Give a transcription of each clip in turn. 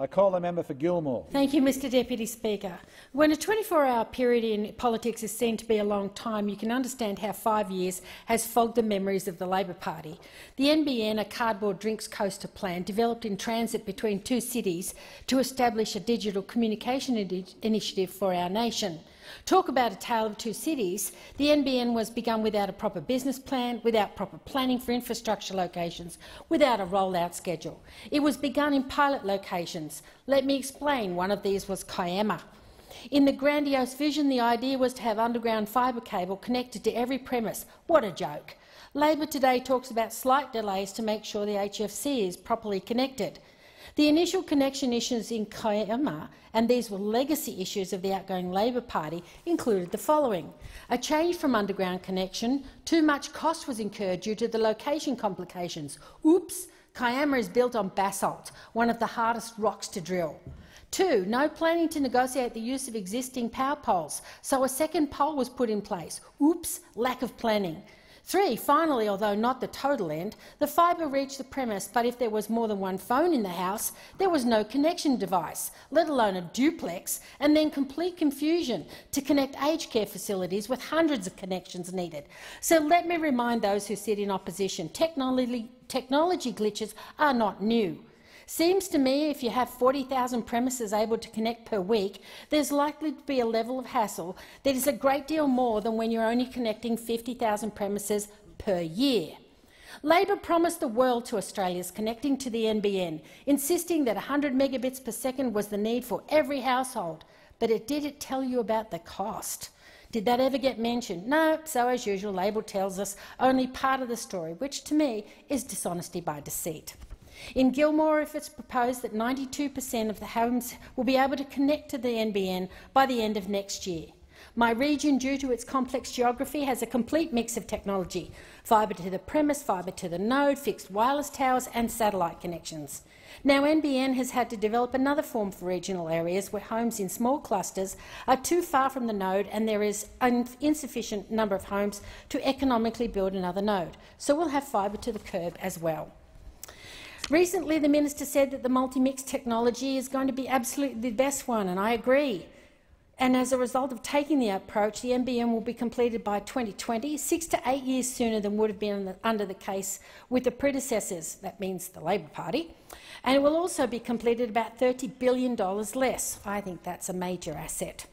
I call the member for Gilmore. Thank you, Mr Deputy Speaker. When a 24-hour period in politics is seen to be a long time, you can understand how 5 years has fogged the memories of the Labor Party. The NBN, a cardboard drinks coaster plan developed in transit between two cities to establish a digital communication initiative for our nation. Talk about a tale of two cities. The NBN was begun without a proper business plan, without proper planning for infrastructure locations, without a rollout schedule. It was begun in pilot locations. Let me explain. One of these was Kiama. In the grandiose vision, the idea was to have underground fibre cable connected to every premise. What a joke. Labor today talks about slight delays to make sure the HFC is properly connected. The initial connection issues in Kiama, and these were legacy issues of the outgoing Labor Party, included the following: a change from underground connection, too much cost was incurred due to the location complications. Oops, Kiama is built on basalt, one of the hardest rocks to drill. 2, no planning to negotiate the use of existing power poles, so a second pole was put in place. Oops, lack of planning. 3, finally, although not the total end, the fibre reached the premise, but if there was more than one phone in the house, there was no connection device, let alone a duplex, and then complete confusion to connect aged care facilities with hundreds of connections needed. So let me remind those who sit in opposition, technology glitches are not new. Seems to me if you have 40,000 premises able to connect per week, there's likely to be a level of hassle that is a great deal more than when you're only connecting 50,000 premises per year. Labor promised the world to Australians connecting to the NBN, insisting that 100 megabits per second was the need for every household. But did it tell you about the cost? Did that ever get mentioned? No, so as usual, Labor tells us only part of the story, which to me is dishonesty by deceit. In Gilmore, if it's proposed that 92% of the homes will be able to connect to the NBN by the end of next year. My region, due to its complex geography, has a complete mix of technology: fibre to the premise, fibre to the node, fixed wireless towers and satellite connections. Now NBN has had to develop another form for regional areas where homes in small clusters are too far from the node and there is an insufficient number of homes to economically build another node. So we'll have fibre to the curb as well. Recently, the minister said that the multi-mix technology is going to be absolutely the best one, and I agree. And as a result of taking the approach, the NBN will be completed by 2020, 6 to 8 years sooner than would have been under the case with the predecessors, that means the Labor Party, and it will also be completed about $30 billion less. I think that's a major asset.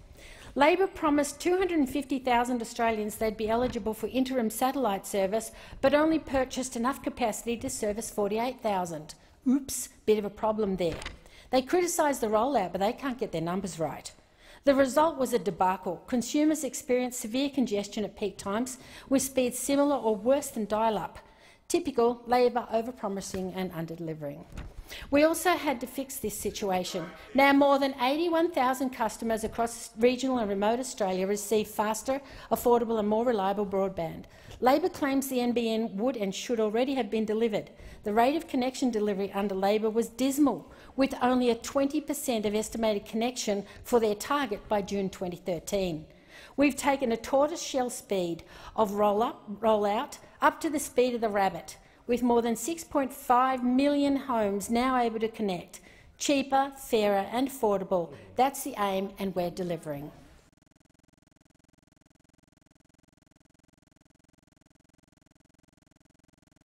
Labor promised 250,000 Australians they'd be eligible for interim satellite service, but only purchased enough capacity to service 48,000. Oops, bit of a problem there. They criticised the rollout, but they can't get their numbers right. The result was a debacle. Consumers experienced severe congestion at peak times, with speeds similar or worse than dial-up. Typical Labor overpromising and under-delivering. We also had to fix this situation. Now more than 81,000 customers across regional and remote Australia receive faster, affordable and more reliable broadband. Labor claims the NBN would and should already have been delivered. The rate of connection delivery under Labor was dismal, with only a 20% of estimated connection for their target by June 2013. We've taken a tortoiseshell speed of rollout up to the speed of the rabbit, with more than 6.5 million homes now able to connect. Cheaper, fairer and affordable. That's the aim, and we're delivering.